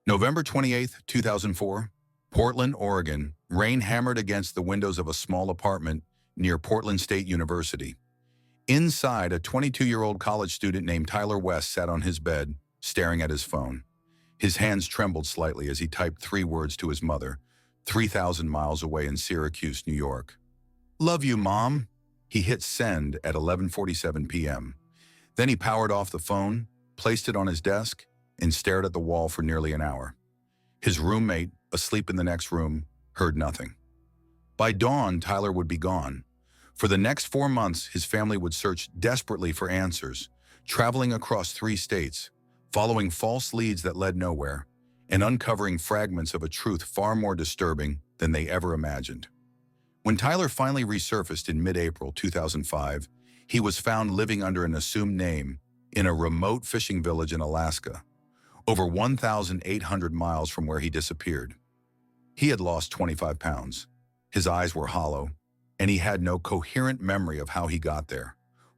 November 28th, 2004, Portland, Oregon. Rain hammered against the windows of a small apartment near Portland State University. Inside, a 22-year-old college student named Tyler West sat on his bed, staring at his phone. His hands trembled slightly as he typed 3 words to his mother, 3,000 miles away in Syracuse, New York. "Love you, Mom." He hit send at 11:47 p.m. Then he powered off the phone, placed it on his desk, and stared at the wall for nearly an hour. His roommate, asleep in the next room, heard nothing. By dawn, Tyler would be gone. For the next 4 months, his family would search desperately for answers, traveling across 3 states, following false leads that led nowhere, and uncovering fragments of a truth far more disturbing than they ever imagined. When Tyler finally resurfaced in mid-April 2005, he was found living under an assumed name in a remote fishing village in Alaska, over 1,800 miles from where he disappeared. He had lost 25 pounds. His eyes were hollow, and he had no coherent memory of how he got there,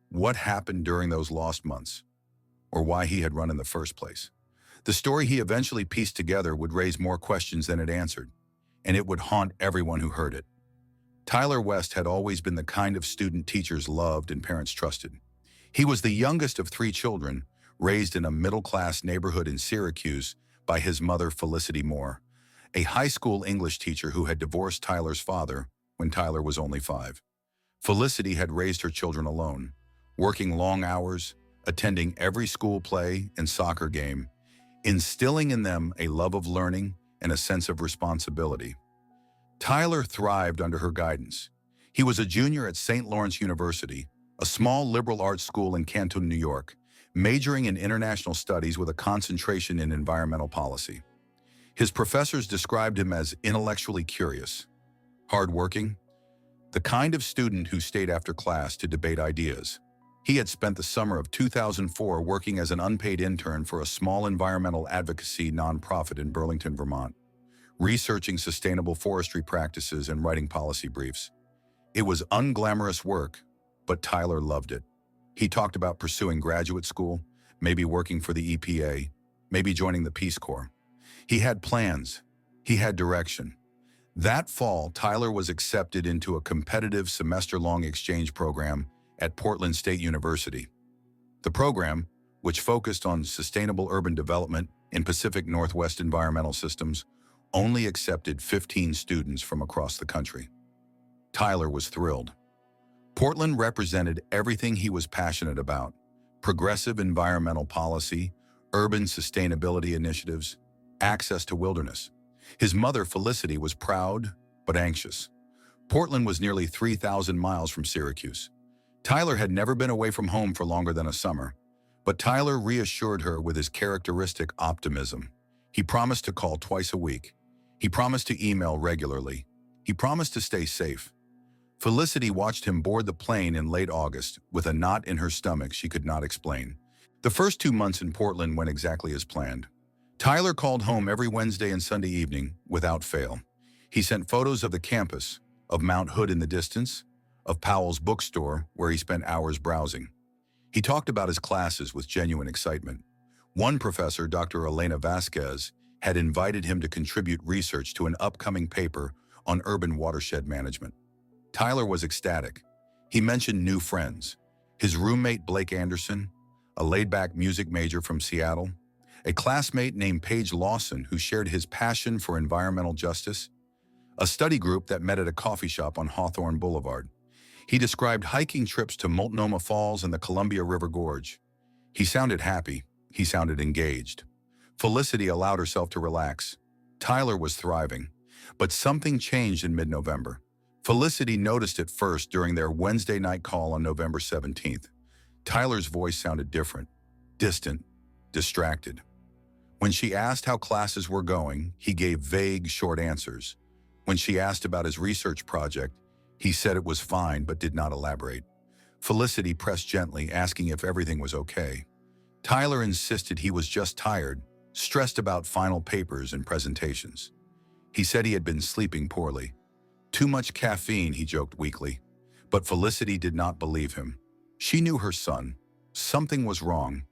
what happened during those lost months, or why he had run in the first place. The story he eventually pieced together would raise more questions than it answered, and it would haunt everyone who heard it. Tyler West had always been the kind of student teachers loved and parents trusted. He was the youngest of 3 children, raised in a middle-class neighborhood in Syracuse by his mother, Felicity Moore, a high school English teacher who had divorced Tyler's father when Tyler was only 5. Felicity had raised her children alone, working long hours, attending every school play and soccer game, instilling in them a love of learning and a sense of responsibility. Tyler thrived under her guidance. He was a junior at St. Lawrence University, a small liberal arts school in Canton, New York, majoring in international studies with a concentration in environmental policy. His professors described him as intellectually curious, hardworking, the kind of student who stayed after class to debate ideas. He had spent the summer of 2004 working as an unpaid intern for a small environmental advocacy nonprofit in Burlington, Vermont, researching sustainable forestry practices and writing policy briefs. It was unglamorous work, but Tyler loved it. He talked about pursuing graduate school, maybe working for the EPA, maybe joining the Peace Corps. He had plans. He had direction. That fall, Tyler was accepted into a competitive semester-long exchange program at Portland State University. The program, which focused on sustainable urban development in Pacific Northwest environmental systems, only accepted 15 students from across the country. Tyler was thrilled. Portland represented everything he was passionate about: progressive environmental policy, urban sustainability initiatives, access to wilderness. His mother, Felicity, was proud but anxious. Portland was nearly 3,000 miles from Syracuse. Tyler had never been away from home for longer than a summer, but Tyler reassured her with his characteristic optimism. He promised to call twice a week. He promised to email regularly. He promised to stay safe. Felicity watched him board the plane in late August with a knot in her stomach she could not explain. The first 2 months in Portland went exactly as planned. Tyler called home every Wednesday and Sunday evening without fail. He sent photos of the campus, of Mount Hood in the distance, of Powell's bookstore where he spent hours browsing. He talked about his classes with genuine excitement. One professor, Dr. Elena Vasquez, had invited him to contribute research to an upcoming paper on urban watershed management. Tyler was ecstatic. He mentioned new friends: his roommate Blake Anderson, a laid-back music major from Seattle, a classmate named Paige Lawson who shared his passion for environmental justice, a study group that met at a coffee shop on Hawthorne Boulevard. He described hiking trips to Multnomah Falls and the Columbia River Gorge. He sounded happy. He sounded engaged. Felicity allowed herself to relax. Tyler was thriving. But something changed in mid-November. Felicity noticed it first during their Wednesday night call on November 17th. Tyler's voice sounded different, distant, distracted. When she asked how classes were going, he gave vague, short answers. When she asked about his research project, he said it was fine but did not elaborate. Felicity pressed gently, asking if everything was okay. Tyler insisted he was just tired, stressed about final papers and presentations. He said he had been sleeping poorly. Too much caffeine, he joked weakly. But Felicity did not believe him. She knew her son. Something was wrong.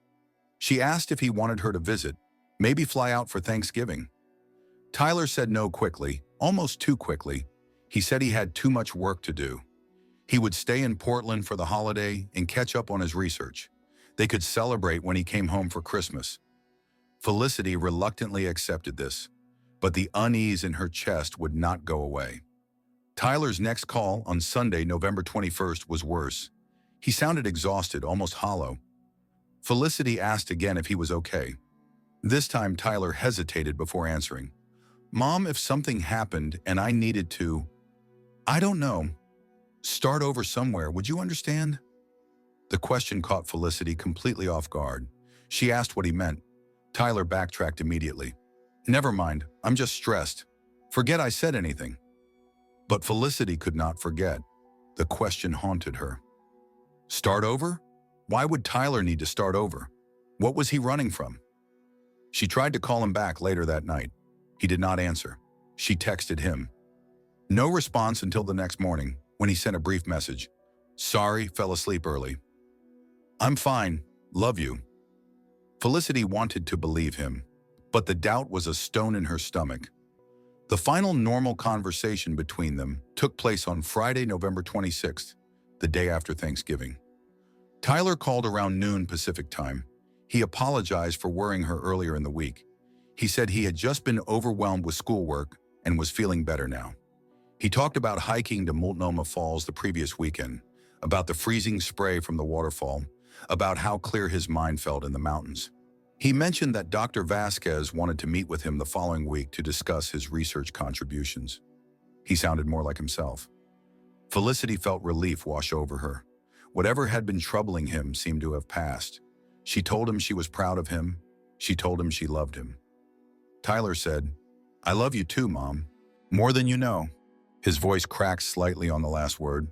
She asked if he wanted her to visit, Maybe fly out for Thanksgiving. Tyler said no quickly, almost too quickly. He said he had too much work to do. He would stay in Portland for the holiday and catch up on his research. They could celebrate when he came home for Christmas. Felicity reluctantly accepted this, but the unease in her chest would not go away. Tyler's next call on Sunday, November 21st, was worse. He sounded exhausted, almost hollow. Felicity asked again if he was okay. This time, Tyler hesitated before answering. "Mom, if something happened and I needed to, I don't know, start over somewhere, would you understand?" The question caught Felicity completely off guard. She asked what he meant. Tyler backtracked immediately. "Never mind, I'm just stressed. Forget I said anything." But Felicity could not forget. The question haunted her. Start over? Why would Tyler need to start over? What was he running from? She tried to call him back later that night. He did not answer. She texted him. No response until the next morning, when he sent a brief message. "Sorry, fell asleep early. I'm fine, love you." Felicity wanted to believe him, but the doubt was a stone in her stomach. The final normal conversation between them took place on Friday, November 26th, the day after Thanksgiving. Tyler called around noon Pacific time. He apologized for worrying her earlier in the week. He said he had just been overwhelmed with schoolwork and was feeling better now. He talked about hiking to Multnomah Falls the previous weekend, about the freezing spray from the waterfall, about how clear his mind felt in the mountains. He mentioned that Dr. Vasquez wanted to meet with him the following week to discuss his research contributions. He sounded more like himself. Felicity felt relief wash over her. Whatever had been troubling him seemed to have passed. She told him she was proud of him. She told him she loved him. Tyler said, "I love you too, Mom. More than you know." His voice cracked slightly on the last word.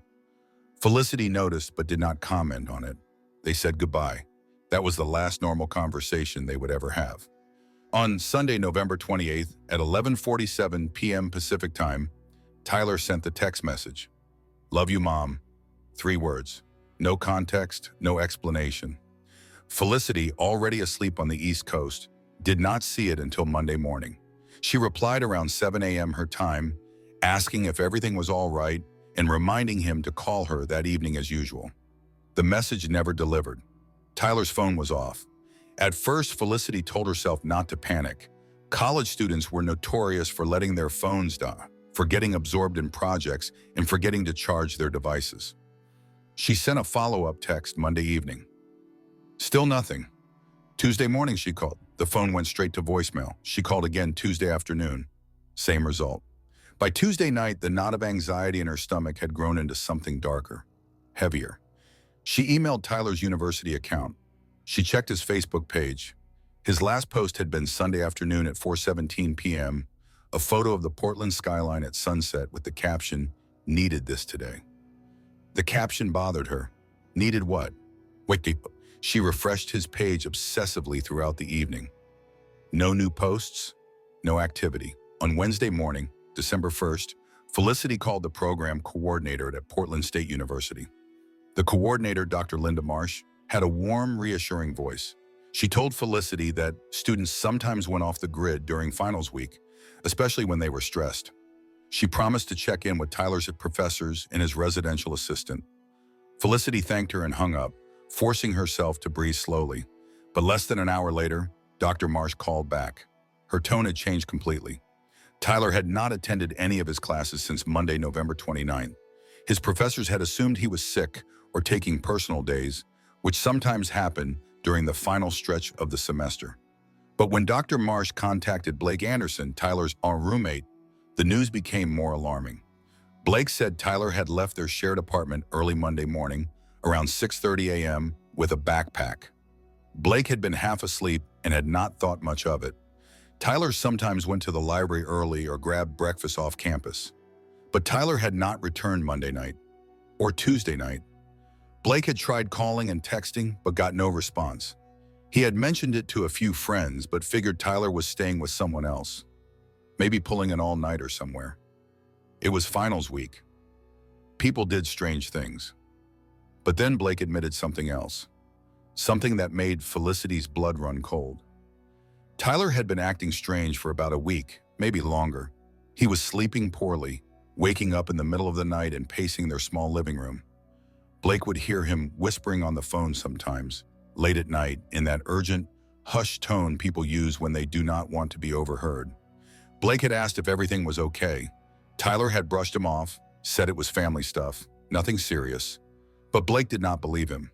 Felicity noticed but did not comment on it. They said goodbye. That was the last normal conversation they would ever have. On Sunday, November 28th, at 11:47 p.m. Pacific time, Tyler sent the text message. "Love you, Mom." 3 words. No context, no explanation. Felicity, already asleep on the East Coast, did not see it until Monday morning. She replied around 7 a.m. her time, asking if everything was all right and reminding him to call her that evening as usual. The message never delivered. Tyler's phone was off. At first, Felicity told herself not to panic. College students were notorious for letting their phones die, for getting absorbed in projects, and forgetting to charge their devices. She sent a follow-up text Monday evening. Still nothing. Tuesday morning she called. The phone went straight to voicemail. She called again Tuesday afternoon. Same result. By Tuesday night, the knot of anxiety in her stomach had grown into something darker, heavier. She emailed Tyler's university account. She checked his Facebook page. His last post had been Sunday afternoon at 4:17 p.m., a photo of the Portland skyline at sunset with the caption, "Needed this today." The caption bothered her. Needed what? Wait, she refreshed his page obsessively throughout the evening. No new posts, no activity. On Wednesday morning, December 1st, Felicity called the program coordinator at Portland State University. The coordinator, Dr. Linda Marsh, had a warm, reassuring voice. She told Felicity that students sometimes went off the grid during finals week, especially when they were stressed. She promised to check in with Tyler's professors and his residential assistant. Felicity thanked her and hung up, forcing herself to breathe slowly. But less than an hour later, Dr. Marsh called back. Her tone had changed completely. Tyler had not attended any of his classes since Monday, November 29th. His professors had assumed he was sick or taking personal days, which sometimes happened during the final stretch of the semester. But when Dr. Marsh contacted Blake Anderson, Tyler's roommate, the news became more alarming. Blake said Tyler had left their shared apartment early Monday morning, around 6:30 a.m., with a backpack. Blake had been half asleep and had not thought much of it. Tyler sometimes went to the library early or grabbed breakfast off campus. But Tyler had not returned Monday night, or Tuesday night. Blake had tried calling and texting, but got no response. He had mentioned it to a few friends, but figured Tyler was staying with someone else, maybe pulling an all-nighter somewhere. It was finals week. People did strange things. But then Blake admitted something else, something that made Felicity's blood run cold. Tyler had been acting strange for about a week, maybe longer. He was sleeping poorly, waking up in the middle of the night and pacing their small living room. Blake would hear him whispering on the phone sometimes, late at night, in that urgent, hushed tone people use when they do not want to be overheard. Blake had asked if everything was okay. Tyler had brushed him off, said it was family stuff, nothing serious. But Blake did not believe him.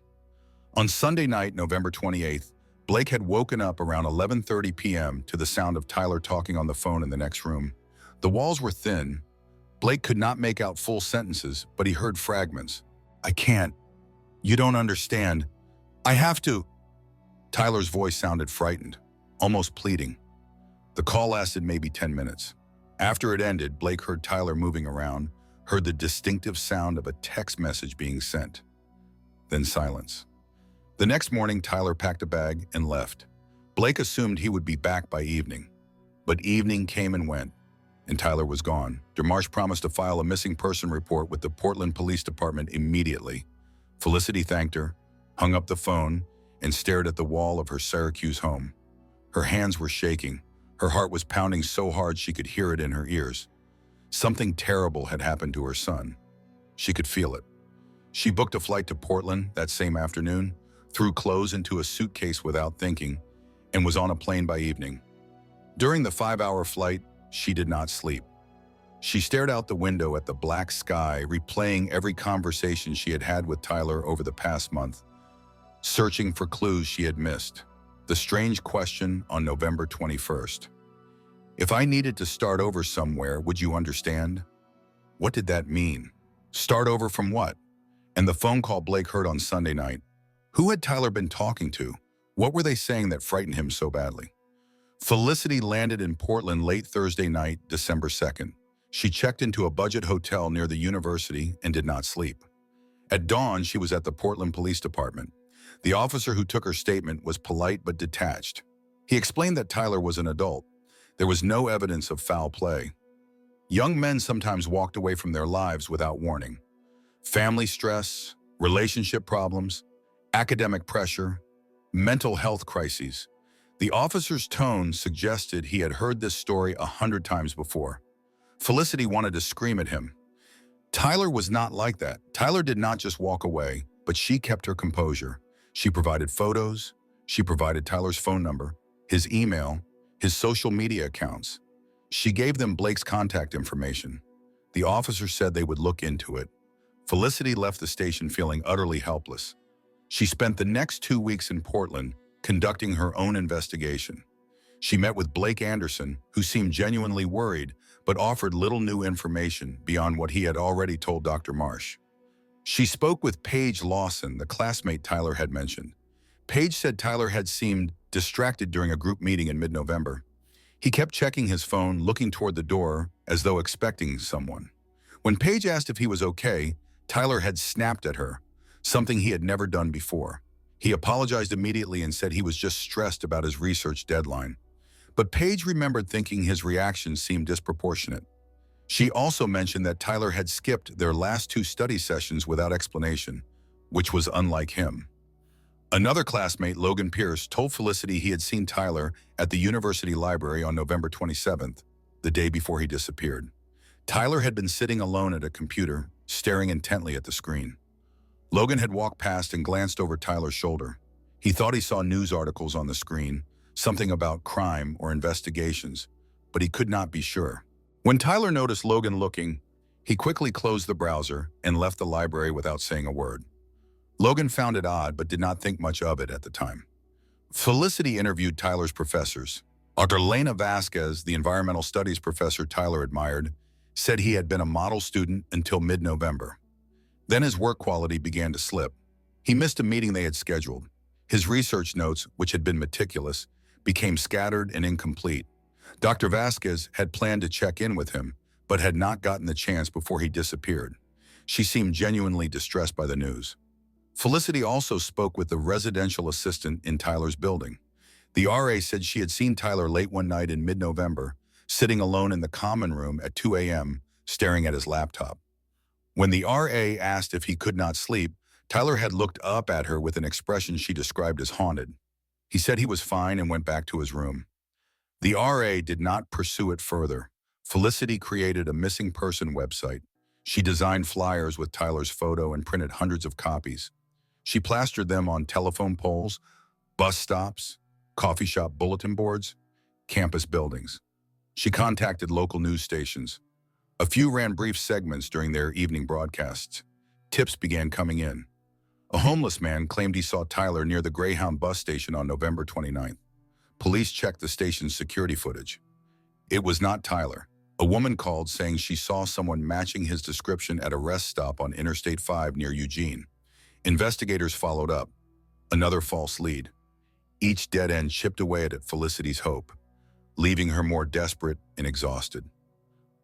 On Sunday night, November 28th, Blake had woken up around 11:30 p.m. to the sound of Tyler talking on the phone in the next room. The walls were thin. Blake could not make out full sentences, but he heard fragments. "I can't. You don't understand. I have to." Tyler's voice sounded frightened, almost pleading. The call lasted maybe 10 minutes. After it ended, Blake heard Tyler moving around, heard the distinctive sound of a text message being sent. Then silence. The next morning, Tyler packed a bag and left. Blake assumed he would be back by evening. But evening came and went, and Tyler was gone. DeMarsh promised to file a missing person report with the Portland Police Department immediately. Felicity thanked her, hung up the phone, and stared at the wall of her Syracuse home. Her hands were shaking. Her heart was pounding so hard she could hear it in her ears. Something terrible had happened to her son. She could feel it. She booked a flight to Portland that same afternoon, threw clothes into a suitcase without thinking, and was on a plane by evening. During the 5-hour flight, she did not sleep. She stared out the window at the black sky, replaying every conversation she had had with Tyler over the past month, searching for clues she had missed. The strange question on November 21st. "If I needed to start over somewhere, would you understand?" What did that mean? Start over from what? And the phone call Blake heard on Sunday night. Who had Tyler been talking to? What were they saying that frightened him so badly? Felicity landed in Portland late Thursday night, December 2nd. She checked into a budget hotel near the university and did not sleep. At dawn, she was at the Portland Police Department. The officer who took her statement was polite but detached. He explained that Tyler was an adult. There was no evidence of foul play. Young men sometimes walked away from their lives without warning. Family stress, relationship problems, academic pressure, mental health crises. The officer's tone suggested he had heard this story 100 times before. Felicity wanted to scream at him. Tyler was not like that. Tyler did not just walk away, but she kept her composure. She provided photos. She provided Tyler's phone number, his email, his social media accounts. She gave them Blake's contact information. The officer said they would look into it. Felicity left the station feeling utterly helpless. She spent the next 2 weeks in Portland conducting her own investigation. She met with Blake Anderson, who seemed genuinely worried, but offered little new information beyond what he had already told Dr. Marsh. She spoke with Paige Lawson, the classmate Tyler had mentioned. Paige said Tyler had seemed distracted during a group meeting in mid-November. He kept checking his phone, looking toward the door, as though expecting someone. When Paige asked if he was okay, Tyler had snapped at her, something he had never done before. He apologized immediately and said he was just stressed about his research deadline. But Paige remembered thinking his reaction seemed disproportionate. She also mentioned that Tyler had skipped their last 2 study sessions without explanation, which was unlike him. Another classmate, Logan Pierce, told Felicity he had seen Tyler at the university library on November 27th, the day before he disappeared. Tyler had been sitting alone at a computer, staring intently at the screen. Logan had walked past and glanced over Tyler's shoulder. He thought he saw news articles on the screen, something about crime or investigations, but he could not be sure. When Tyler noticed Logan looking, he quickly closed the browser and left the library without saying a word. Logan found it odd but did not think much of it at the time. Felicity interviewed Tyler's professors. Dr. Lena Vasquez, the environmental studies professor Tyler admired, said he had been a model student until mid-November. Then his work quality began to slip. He missed a meeting they had scheduled. His research notes, which had been meticulous, became scattered and incomplete. Dr. Vasquez had planned to check in with him, but had not gotten the chance before he disappeared. She seemed genuinely distressed by the news. Felicity also spoke with the residential assistant in Tyler's building. The RA said she had seen Tyler late one night in mid-November, sitting alone in the common room at 2 a.m., staring at his laptop. When the RA asked if he could not sleep, Tyler had looked up at her with an expression she described as haunted. He said he was fine and went back to his room. The RA did not pursue it further. Felicity created a missing person website. She designed flyers with Tyler's photo and printed hundreds of copies. She plastered them on telephone poles, bus stops, coffee shop bulletin boards, campus buildings. She contacted local news stations. A few ran brief segments during their evening broadcasts. Tips began coming in. A homeless man claimed he saw Tyler near the Greyhound bus station on November 29th. Police checked the station's security footage. It was not Tyler. A woman called saying she saw someone matching his description at a rest stop on Interstate 5 near Eugene. Investigators followed up. Another false lead. Each dead end chipped away at Felicity's hope, leaving her more desperate and exhausted.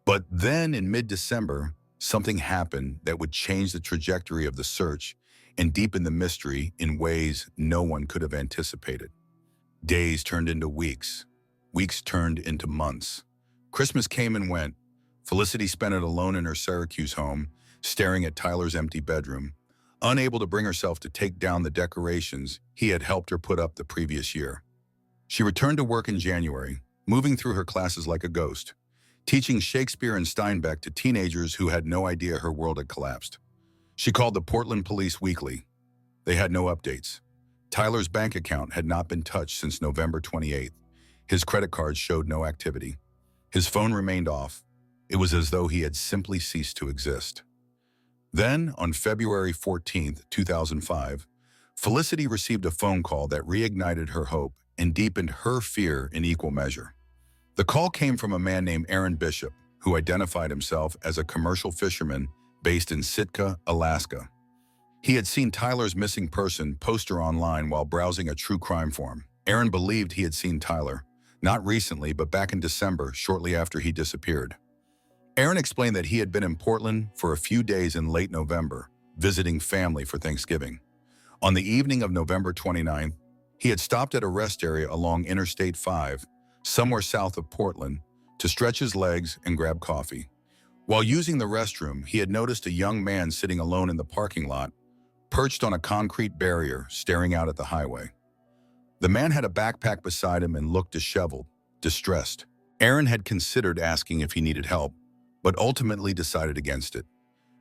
But then in mid-December, something happened that would change the trajectory of the search and deepen the mystery in ways no one could have anticipated. Days turned into weeks. Weeks turned into months. Christmas came and went. Felicity spent it alone in her Syracuse home, staring at Tyler's empty bedroom, unable to bring herself to take down the decorations he had helped her put up the previous year. She returned to work in January, moving through her classes like a ghost, teaching Shakespeare and Steinbeck to teenagers who had no idea her world had collapsed. She called the Portland Police weekly. They had no updates. Tyler's bank account had not been touched since November 28th. His credit cards showed no activity. His phone remained off. It was as though he had simply ceased to exist. Then, on February 14th, 2005, Felicity received a phone call that reignited her hope and deepened her fear in equal measure. The call came from a man named Aaron Bishop, who identified himself as a commercial fisherman based in Sitka, Alaska. He had seen Tyler's missing person poster online while browsing a true crime forum. Aaron believed he had seen Tyler, not recently, but back in December, shortly after he disappeared. Aaron explained that he had been in Portland for a few days in late November, visiting family for Thanksgiving. On the evening of November 29th, he had stopped at a rest area along Interstate 5, somewhere south of Portland, to stretch his legs and grab coffee. While using the restroom, he had noticed a young man sitting alone in the parking lot, perched on a concrete barrier, staring out at the highway. The man had a backpack beside him and looked disheveled, distressed. Aaron had considered asking if he needed help, but ultimately decided against it.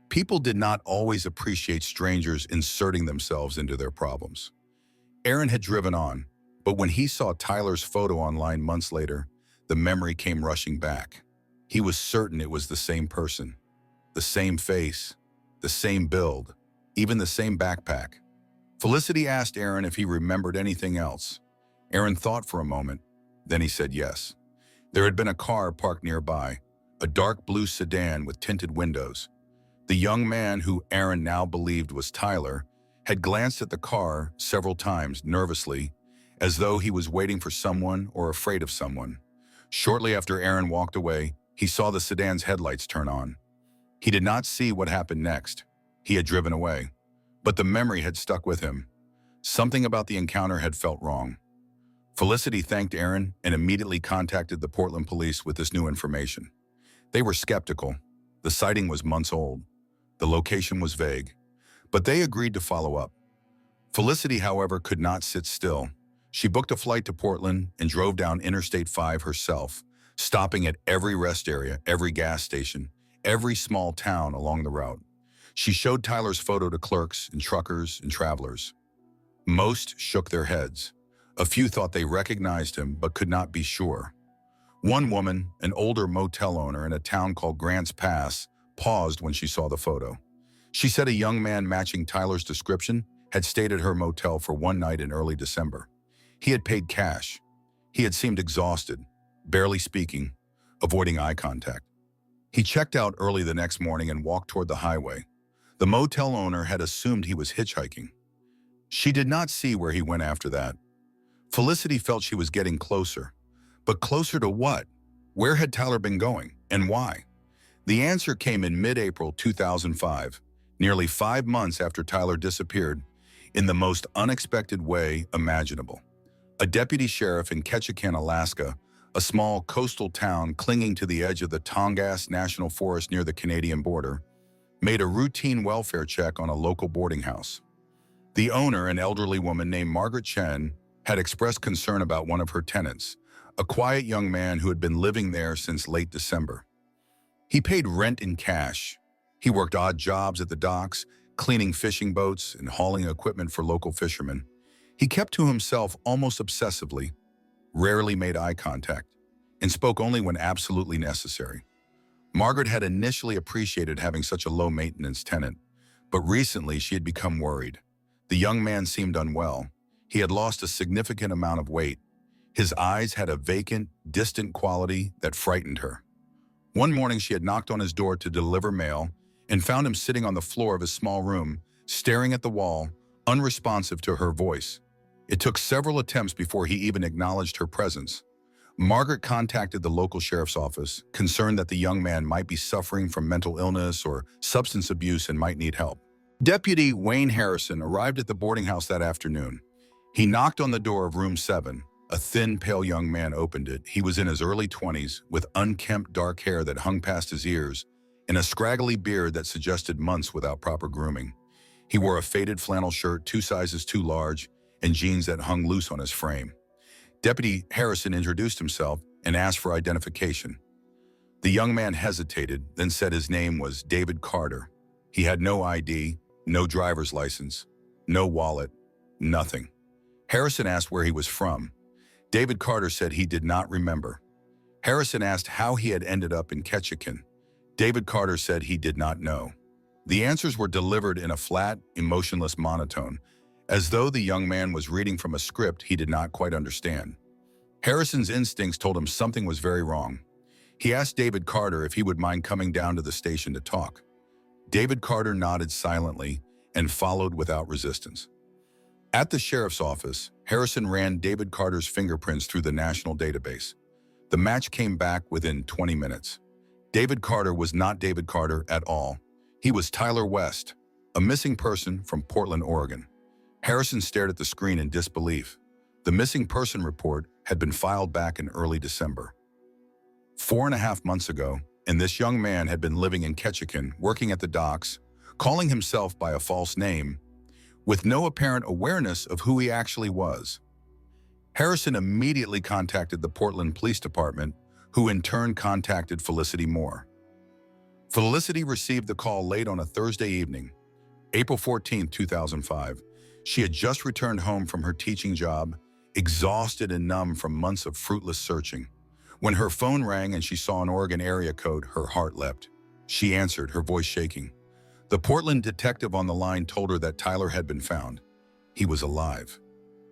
People did not always appreciate strangers inserting themselves into their problems. Aaron had driven on, but when he saw Tyler's photo online months later, the memory came rushing back. He was certain it was the same person, the same face, the same build, even the same backpack. Felicity asked Aaron if he remembered anything else. Aaron thought for a moment, then he said yes. There had been a car parked nearby, a dark blue sedan with tinted windows. The young man, who Aaron now believed was Tyler, had glanced at the car several times nervously, as though he was waiting for someone or afraid of someone. Shortly after Aaron walked away, he saw the sedan's headlights turn on. He did not see what happened next. He had driven away. But the memory had stuck with him. Something about the encounter had felt wrong. Felicity thanked Aaron and immediately contacted the Portland police with this new information. They were skeptical. The sighting was months old. The location was vague. But they agreed to follow up. Felicity, however, could not sit still. She booked a flight to Portland and drove down Interstate 5 herself, stopping at every rest area, every gas station, every small town along the route. She showed Tyler's photo to clerks and truckers and travelers. Most shook their heads. A few thought they recognized him but could not be sure. One woman, an older motel owner in a town called Grants Pass, paused when she saw the photo. She said a young man matching Tyler's description had stayed at her motel for one night in early December. He had paid cash. He had seemed exhausted, barely speaking, avoiding eye contact. He checked out early the next morning and walked toward the highway. The motel owner had assumed he was hitchhiking. She did not see where he went after that. Felicity felt she was getting closer. But closer to what? Where had Tyler been going, and why? The answer came in mid-April 2005, nearly 5 months after Tyler disappeared, in the most unexpected way imaginable. A deputy sheriff in Ketchikan, Alaska, a small coastal town clinging to the edge of the Tongass National Forest near the Canadian border, made a routine welfare check on a local boarding house. The owner, an elderly woman named Margaret Chen, had expressed concern about one of her tenants, a quiet young man who had been living there since late December. He paid rent in cash. He worked odd jobs at the docks, cleaning fishing boats and hauling equipment for local fishermen. He kept to himself almost obsessively, rarely made eye contact, and spoke only when absolutely necessary. Margaret had initially appreciated having such a low-maintenance tenant, but recently she had become worried. The young man seemed unwell. He had lost a significant amount of weight. His eyes had a vacant, distant quality that frightened her. One morning she had knocked on his door to deliver mail and found him sitting on the floor of his small room, staring at the wall, unresponsive to her voice. It took several attempts before he even acknowledged her presence. Margaret contacted the local sheriff's office, concerned that the young man might be suffering from mental illness or substance abuse and might need help. Deputy Wayne Harrison arrived at the boarding house that afternoon. He knocked on the door of room 7. A thin, pale young man opened it. He was in his early 20s, with unkempt dark hair that hung past his ears and a scraggly beard that suggested months without proper grooming. He wore a faded flannel shirt 2 sizes too large and jeans that hung loose on his frame. Deputy Harrison introduced himself and asked for identification. The young man hesitated, then said his name was David Carter. He had no ID, no driver's license, no wallet, nothing. Harrison asked where he was from. David Carter said he did not remember. Harrison asked how he had ended up in Ketchikan. David Carter said he did not know. The answers were delivered in a flat, emotionless monotone, as though the young man was reading from a script he did not quite understand. Harrison's instincts told him something was very wrong. He asked David Carter if he would mind coming down to the station to talk. David Carter nodded silently and followed without resistance. At the sheriff's office, Harrison ran David Carter's fingerprints through the national database. The match came back within 20 minutes. David Carter was not David Carter at all. He was Tyler West, a missing person from Portland, Oregon. Harrison stared at the screen in disbelief. The missing person report had been filed back in early December. 4.5 months ago, and this young man had been living in Ketchikan, working at the docks, calling himself by a false name, with no apparent awareness of who he actually was. Harrison immediately contacted the Portland Police Department, who in turn contacted Felicity Moore. Felicity received the call late on a Thursday evening, April 14, 2005. She had just returned home from her teaching job, exhausted and numb from months of fruitless searching. When her phone rang and she saw an Oregon area code, her heart leapt. She answered, her voice shaking. The Portland detective on the line told her that Tyler had been found. He was alive.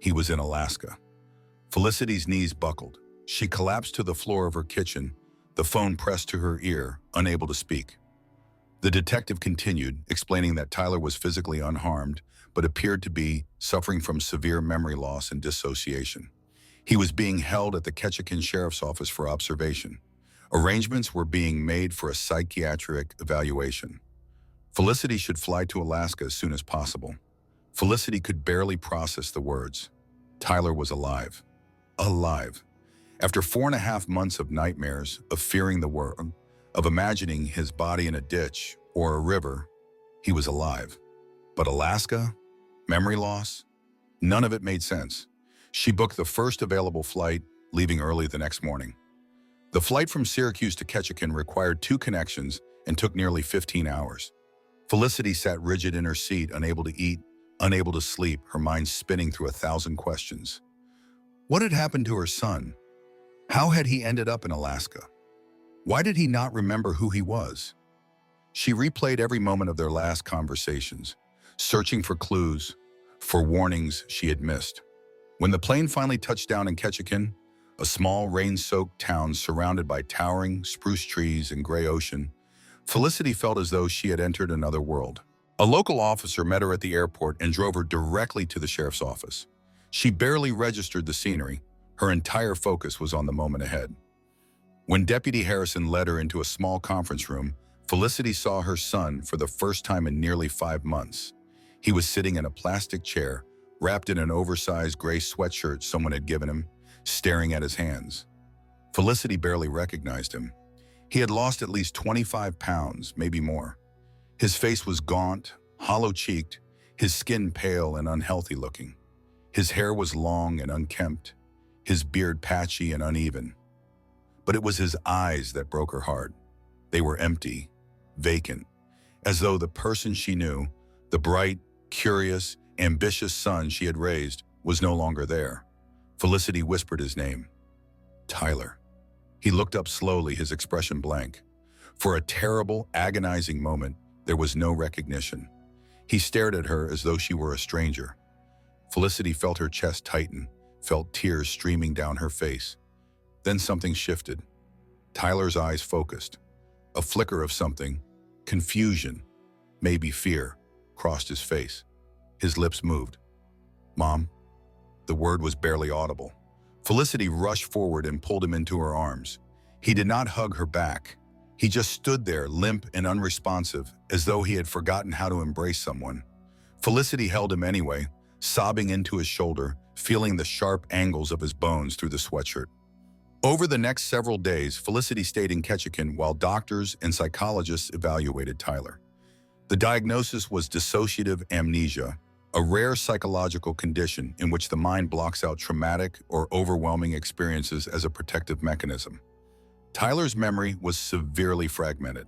He was in Alaska. Felicity's knees buckled. She collapsed to the floor of her kitchen, the phone pressed to her ear, unable to speak. The detective continued, explaining that Tyler was physically unharmed, but appeared to be suffering from severe memory loss and dissociation. He was being held at the Ketchikan Sheriff's Office for observation. Arrangements were being made for a psychiatric evaluation. Felicity should fly to Alaska as soon as possible. Felicity could barely process the words. Tyler was alive. Alive. After 4.5 months of nightmares, of fearing the world, of imagining his body in a ditch or a river, he was alive. But Alaska? Memory loss? None of it made sense. She booked the first available flight, leaving early the next morning. The flight from Syracuse to Ketchikan required 2 connections and took nearly 15 hours. Felicity sat rigid in her seat, unable to eat, unable to sleep, her mind spinning through 1,000 questions. What had happened to her son? How had he ended up in Alaska? Why did he not remember who he was? She replayed every moment of their last conversations, searching for clues, for warnings she had missed. When the plane finally touched down in Ketchikan, a small rain-soaked town surrounded by towering spruce trees and gray ocean, Felicity felt as though she had entered another world. A local officer met her at the airport and drove her directly to the sheriff's office. She barely registered the scenery. Her entire focus was on the moment ahead. When Deputy Harrison led her into a small conference room, Felicity saw her son for the first time in nearly 5 months. He was sitting in a plastic chair, wrapped in an oversized gray sweatshirt someone had given him, staring at his hands. Felicity barely recognized him. He had lost at least 25 pounds, maybe more. His face was gaunt, hollow-cheeked, his skin pale and unhealthy looking. His hair was long and unkempt. his beard patchy and uneven. But it was his eyes that broke her heart. They were empty, vacant, as though the person she knew, the bright, curious, ambitious son she had raised, was no longer there. Felicity whispered his name. Tyler. He looked up slowly, his expression blank. For a terrible, agonizing moment, there was no recognition. He stared at her as though she were a stranger. Felicity felt her chest tighten, felt tears streaming down her face. Then something shifted. Tyler's eyes focused. A flicker of something, confusion, maybe fear, crossed his face. His lips moved. Mom? The word was barely audible. Felicity rushed forward and pulled him into her arms. He did not hug her back. He just stood there, limp and unresponsive, as though he had forgotten how to embrace someone. Felicity held him anyway, sobbing into his shoulder, feeling the sharp angles of his bones through the sweatshirt. Over the next several days, Felicity stayed in Ketchikan while doctors and psychologists evaluated Tyler. The diagnosis was dissociative amnesia, a rare psychological condition in which the mind blocks out traumatic or overwhelming experiences as a protective mechanism. Tyler's memory was severely fragmented.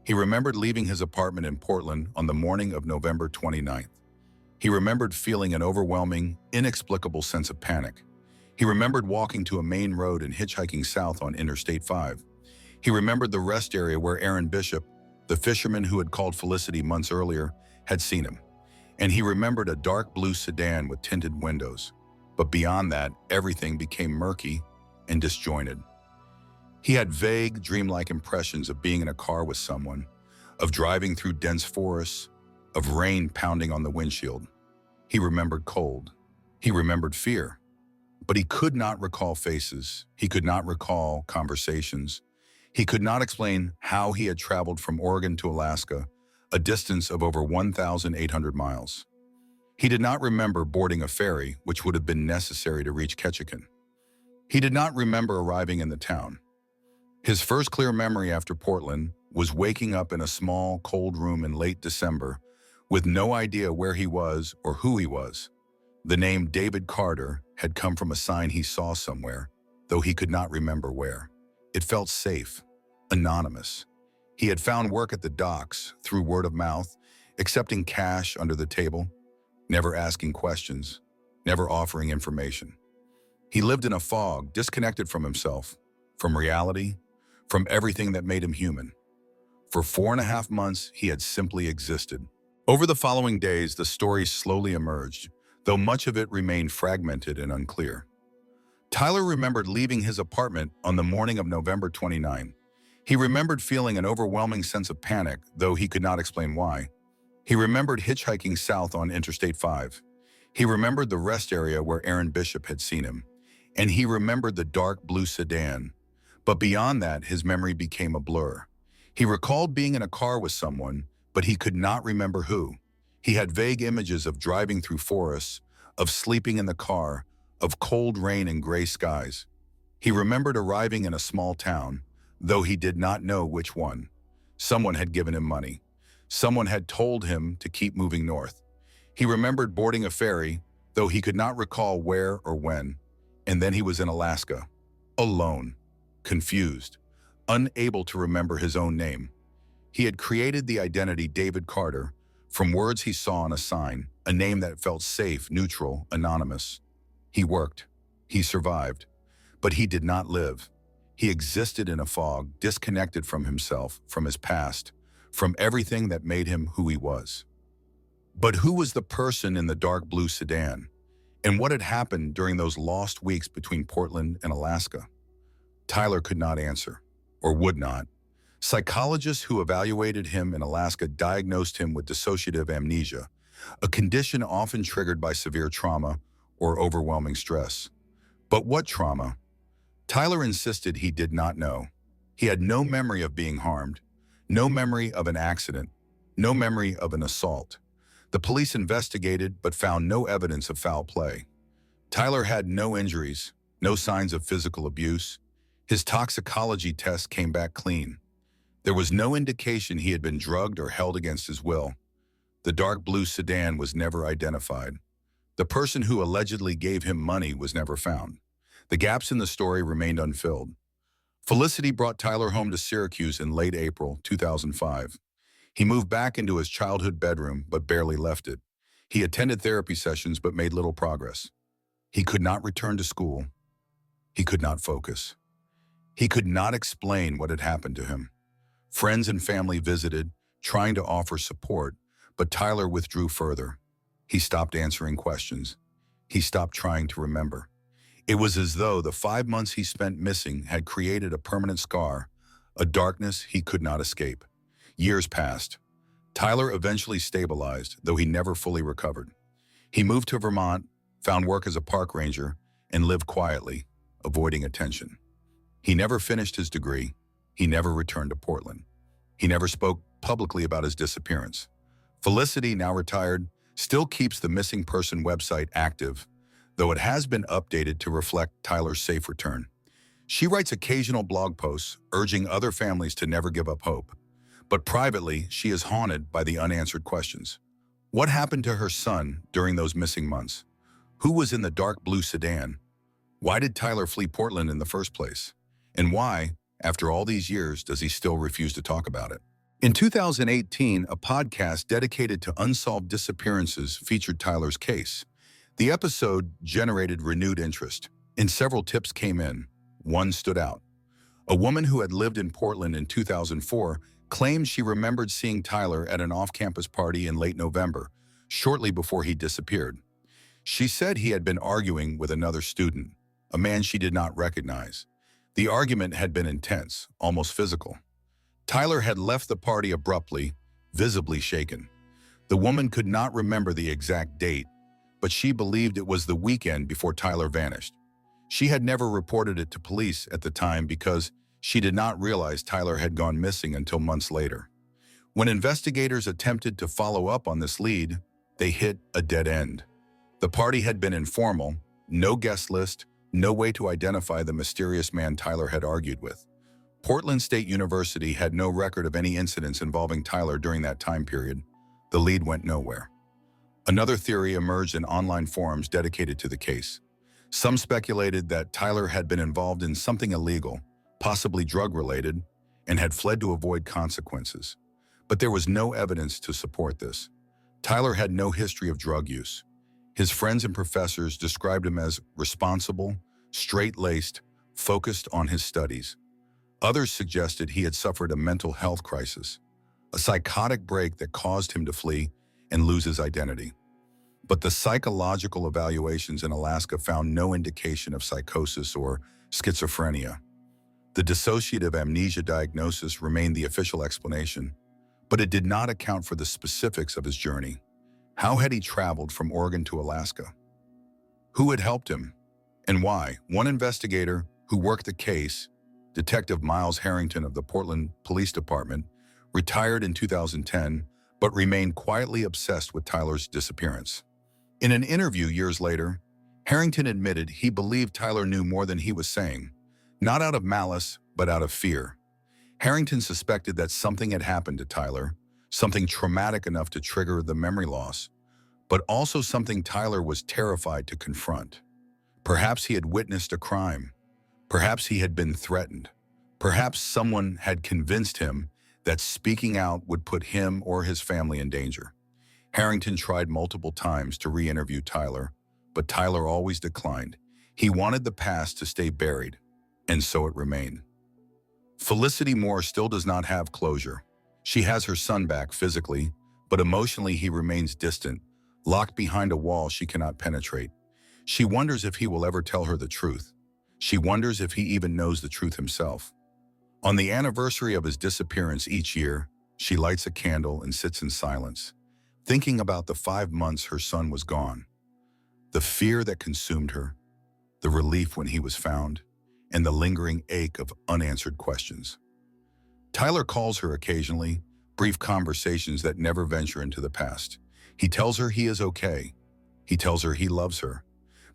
He remembered leaving his apartment in Portland on the morning of November 29th. He remembered feeling an overwhelming, inexplicable sense of panic. He remembered walking to a main road and hitchhiking south on Interstate 5. He remembered the rest area where Aaron Bishop, the fisherman who had called Felicity months earlier, had seen him. And he remembered a dark blue sedan with tinted windows. But beyond that, everything became murky and disjointed. He had vague, dreamlike impressions of being in a car with someone, of driving through dense forests, of rain pounding on the windshield. He remembered cold. He remembered fear. But he could not recall faces. He could not recall conversations. He could not explain how he had traveled from Oregon to Alaska, a distance of over 1,800 miles. He did not remember boarding a ferry, which would have been necessary to reach Ketchikan. He did not remember arriving in the town. His first clear memory after Portland was waking up in a small, cold room in late December with no idea where he was or who he was. The name David Carter had come from a sign he saw somewhere, though he could not remember where. It felt safe, anonymous. He had found work at the docks through word of mouth, accepting cash under the table, never asking questions, never offering information. He lived in a fog, disconnected from himself, from reality, from everything that made him human. For 4.5 months, he had simply existed. Over the following days, the story slowly emerged, though much of it remained fragmented and unclear. Tyler remembered leaving his apartment on the morning of November 29. He remembered feeling an overwhelming sense of panic, though he could not explain why. He remembered hitchhiking south on Interstate 5. He remembered the rest area where Aaron Bishop had seen him. And he remembered the dark blue sedan. But beyond that, his memory became a blur. He recalled being in a car with someone, but he could not remember who. He had vague images of driving through forests, of sleeping in the car, of cold rain and gray skies. He remembered arriving in a small town, though he did not know which one. Someone had given him money. Someone had told him to keep moving north. He remembered boarding a ferry, though he could not recall where or when. And then he was in Alaska, alone, confused, unable to remember his own name. He had created the identity David Carter from words he saw on a sign, a name that felt safe, neutral, anonymous. He worked. He survived. But he did not live. He existed in a fog, disconnected from himself, from his past, from everything that made him who he was. But who was the person in the dark blue sedan? And what had happened during those lost weeks between Portland and Alaska? Tyler could not answer, or would not. Psychologists who evaluated him in Alaska diagnosed him with dissociative amnesia, a condition often triggered by severe trauma or overwhelming stress. But what trauma? Tyler insisted he did not know. He had no memory of being harmed, no memory of an accident, no memory of an assault. The police investigated but found no evidence of foul play. Tyler had no injuries, no signs of physical abuse. His toxicology test came back clean. There was no indication he had been drugged or held against his will. The dark blue sedan was never identified. The person who allegedly gave him money was never found. The gaps in the story remained unfilled. Felicity brought Tyler home to Syracuse in late April 2005. He moved back into his childhood bedroom but barely left it. He attended therapy sessions but made little progress. He could not return to school. He could not focus. He could not explain what had happened to him. Friends and family visited, trying to offer support, but Tyler withdrew further. He stopped answering questions. He stopped trying to remember. It was as though the 5 months he spent missing had created a permanent scar, a darkness he could not escape. Years passed. Tyler eventually stabilized, though he never fully recovered. He moved to Vermont, found work as a park ranger, and lived quietly, avoiding attention. He never finished his degree. He never returned to Portland. He never spoke publicly about his disappearance. Felicity, now retired, still keeps the missing person website active, though it has been updated to reflect Tyler's safe return. She writes occasional blog posts urging other families to never give up hope. But privately, she is haunted by the unanswered questions. What happened to her son during those missing months? Who was in the dark blue sedan? Why did Tyler flee Portland in the first place? And why, after all these years, does he still refuse to talk about it? In 2018, a podcast dedicated to unsolved disappearances featured Tyler's case. The episode generated renewed interest, and several tips came in. One stood out. A woman who had lived in Portland in 2004 claimed she remembered seeing Tyler at an off-campus party in late November, shortly before he disappeared. She said he had been arguing with another student, a man she did not recognize. The argument had been intense, almost physical. Tyler had left the party abruptly, visibly shaken. The woman could not remember the exact date, but she believed it was the weekend before Tyler vanished. She had never reported it to police at the time because she did not realize Tyler had gone missing until months later. When investigators attempted to follow up on this lead, they hit a dead end. The party had been informal, no guest list, no way to identify the mysterious man Tyler had argued with. Portland State University had no record of any incidents involving Tyler during that time period. The lead went nowhere. Another theory emerged in online forums dedicated to the case. Some speculated that Tyler had been involved in something illegal, possibly drug-related, and had fled to avoid consequences. But there was no evidence to support this. Tyler had no history of drug use. His friends and professors described him as responsible, straight-laced, focused on his studies. Others suggested he had suffered a mental health crisis, a psychotic break that caused him to flee and lose his identity. But the psychological evaluations in Alaska found no indication of psychosis or schizophrenia. The dissociative amnesia diagnosis remained the official explanation, but it did not account for the specifics of his journey. How had he traveled from Oregon to Alaska? Who had helped him? And why? One investigator who worked the case, Detective Miles Harrington of the Portland Police Department, retired in 2010, but remained quietly obsessed with Tyler's disappearance. In an interview years later, Harrington admitted he believed Tyler knew more than he was saying, not out of malice, but out of fear. Harrington suspected that something had happened to Tyler, something traumatic enough to trigger the memory loss, but also something Tyler was terrified to confront. Perhaps he had witnessed a crime. Perhaps he had been threatened. Perhaps someone had convinced him that speaking out would put him or his family in danger. Harrington tried multiple times to re-interview Tyler, but Tyler always declined. He wanted the past to stay buried, and so it remained. Felicity Moore still does not have closure. She has her son back physically, but emotionally he remains distant, locked behind a wall she cannot penetrate. She wonders if he will ever tell her the truth. She wonders if he even knows the truth himself. On the anniversary of his disappearance each year, she lights a candle and sits in silence, thinking about the 5 months her son was gone, the fear that consumed her, the relief when he was found, and the lingering ache of unanswered questions. Tyler calls her occasionally, brief conversations that never venture into the past. He tells her he is okay. He tells her he loves her,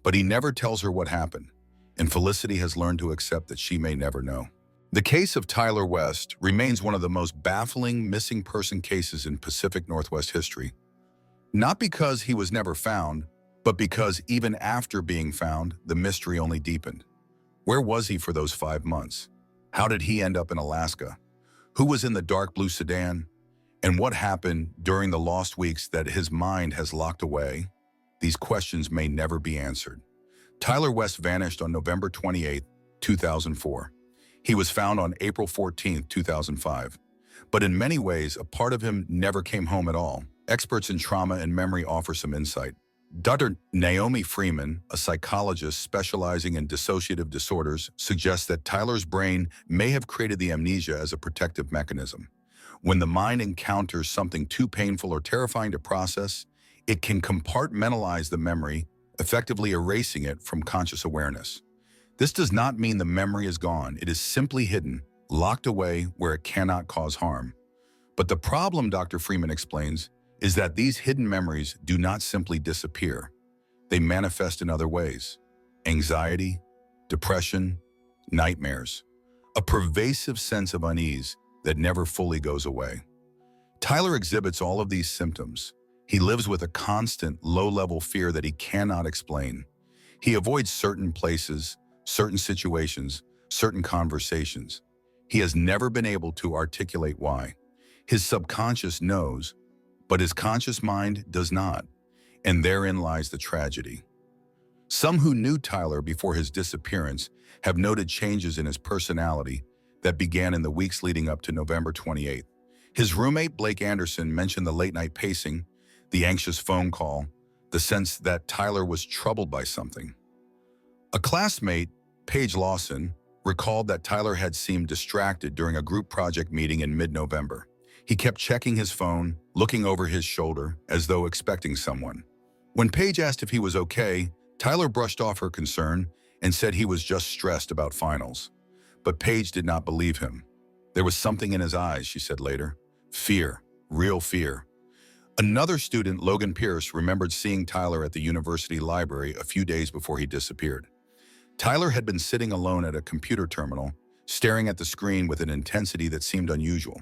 but he never tells her what happened, and Felicity has learned to accept that she may never know. The case of Tyler West remains one of the most baffling missing person cases in Pacific Northwest history. Not because he was never found, but because even after being found, the mystery only deepened. Where was he for those 5 months? How did he end up in Alaska? Who was in the dark blue sedan? And what happened during the lost weeks that his mind has locked away? These questions may never be answered. Tyler West vanished on November 28, 2004. He was found on April 14, 2005. But in many ways, a part of him never came home at all. Experts in trauma and memory offer some insight. Dr. Naomi Freeman, a psychologist specializing in dissociative disorders, suggests that Tyler's brain may have created the amnesia as a protective mechanism. When the mind encounters something too painful or terrifying to process, it can compartmentalize the memory, effectively erasing it from conscious awareness. This does not mean the memory is gone. It is simply hidden, locked away where it cannot cause harm. But the problem, Dr. Freeman explains, is that these hidden memories do not simply disappear. They manifest in other ways: anxiety, depression, nightmares, a pervasive sense of unease that never fully goes away. Tyler exhibits all of these symptoms. He lives with a constant, low-level fear that he cannot explain. He avoids certain places, certain situations, certain conversations. He has never been able to articulate why. His subconscious knows, but his conscious mind does not, and therein lies the tragedy. Some who knew Tyler before his disappearance have noted changes in his personality that began in the weeks leading up to November 28th. His roommate, Blake Anderson, mentioned the late-night pacing, the anxious phone call, the sense that Tyler was troubled by something. A classmate, Paige Lawson, recalled that Tyler had seemed distracted during a group project meeting in mid-November. He kept checking his phone, looking over his shoulder, as though expecting someone. When Paige asked if he was okay, Tyler brushed off her concern and said he was just stressed about finals. But Paige did not believe him. There was something in his eyes, she said later. Fear, real fear. Another student, Logan Pierce, remembered seeing Tyler at the university library a few days before he disappeared. Tyler had been sitting alone at a computer terminal, staring at the screen with an intensity that seemed unusual.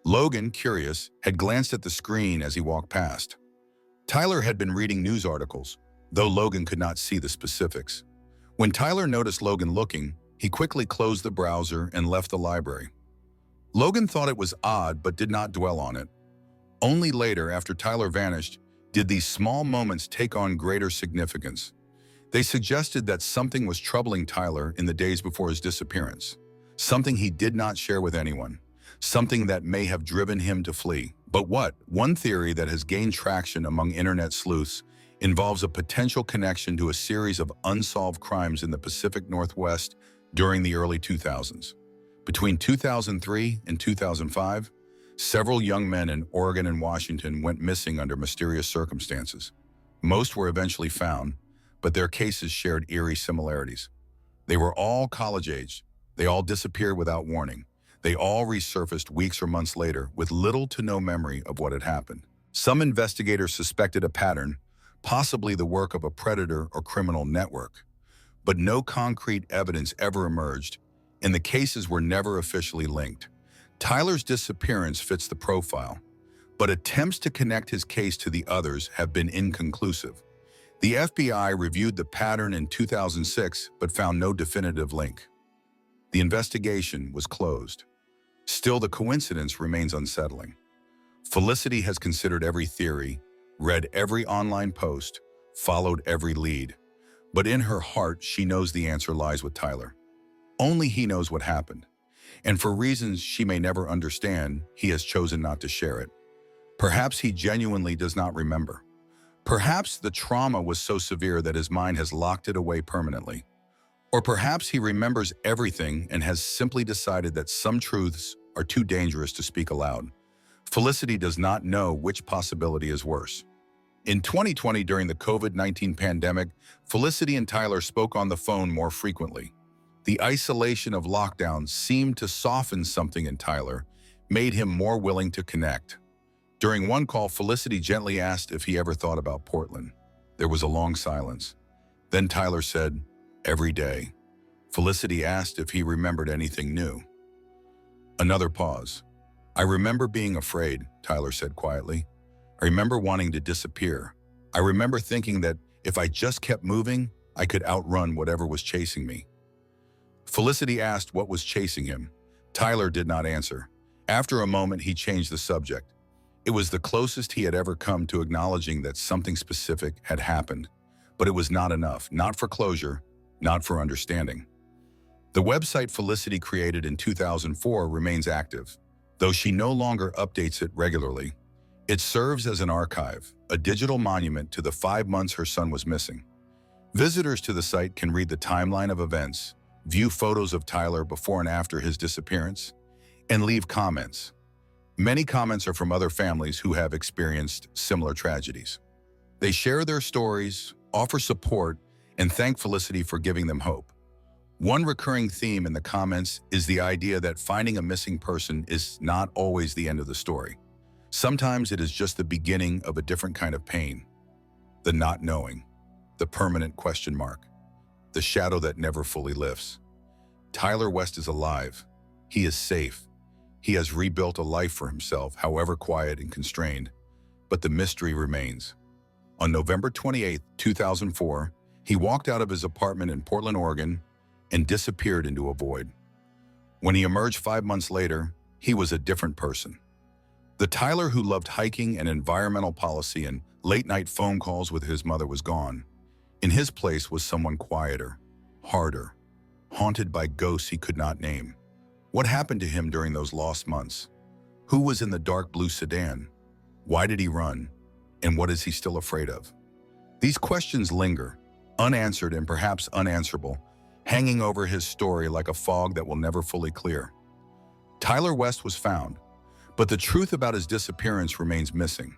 Logan, curious, had glanced at the screen as he walked past. Tyler had been reading news articles, though Logan could not see the specifics. When Tyler noticed Logan looking, he quickly closed the browser and left the library. Logan thought it was odd but did not dwell on it. Only later, after Tyler vanished, did these small moments take on greater significance. They suggested that something was troubling Tyler in the days before his disappearance, something he did not share with anyone, something that may have driven him to flee. But what? One theory that has gained traction among internet sleuths involves a potential connection to a series of unsolved crimes in the Pacific Northwest during the early 2000s. Between 2003 and 2005, several young men in Oregon and Washington went missing under mysterious circumstances. Most were eventually found, but their cases shared eerie similarities. They were all college-aged. They all disappeared without warning. They all resurfaced weeks or months later with little to no memory of what had happened. Some investigators suspected a pattern, possibly the work of a predator or criminal network. But no concrete evidence ever emerged, and the cases were never officially linked. Tyler's disappearance fits the profile, but attempts to connect his case to the others have been inconclusive. The FBI reviewed the pattern in 2006 but found no definitive link. The investigation was closed. Still, the coincidence remains unsettling. Felicity has considered every theory, read every online post, followed every lead. But in her heart, she knows the answer lies with Tyler. Only he knows what happened. And for reasons she may never understand, he has chosen not to share it. Perhaps he genuinely does not remember. Perhaps the trauma was so severe that his mind has locked it away permanently. Or perhaps he remembers everything and has simply decided that some truths are too dangerous to speak aloud. Felicity does not know which possibility is worse. In 2020, during the COVID-19 pandemic, Felicity and Tyler spoke on the phone more frequently. The isolation of lockdown seemed to soften something in Tyler, made him more willing to connect. During one call, Felicity gently asked if he ever thought about Portland. There was a long silence. Then Tyler said, "Every day." Felicity asked if he remembered anything new. Another pause. "I remember being afraid," Tyler said quietly. "I remember wanting to disappear. I remember thinking that if I just kept moving, I could outrun whatever was chasing me." Felicity asked what was chasing him. Tyler did not answer. After a moment, he changed the subject. It was the closest he had ever come to acknowledging that something specific had happened. But it was not enough, not for closure, not for understanding. The website Felicity created in 2004 remains active, though she no longer updates it regularly. It serves as an archive, a digital monument to the 5 months her son was missing. Visitors to the site can read the timeline of events, view photos of Tyler before and after his disappearance, and leave comments. Many comments are from other families who have experienced similar tragedies. They share their stories, offer support, and thank Felicity for giving them hope. One recurring theme in the comments is the idea that finding a missing person is not always the end of the story. Sometimes it is just the beginning of a different kind of pain. The not knowing, the permanent question mark, the shadow that never fully lifts. Tyler West is alive. He is safe. He has rebuilt a life for himself, however quiet and constrained. But the mystery remains. On November 28, 2004, he walked out of his apartment in Portland, Oregon, and disappeared into a void. When he emerged 5 months later, he was a different person. The Tyler who loved hiking and environmental policy and late-night phone calls with his mother was gone. In his place was someone quieter, harder, haunted by ghosts he could not name. What happened to him during those lost months? Who was in the dark blue sedan? Why did he run? And what is he still afraid of? These questions linger, unanswered and perhaps unanswerable, hanging over his story like a fog that will never fully clear. Tyler West was found, but the truth about his disappearance remains missing.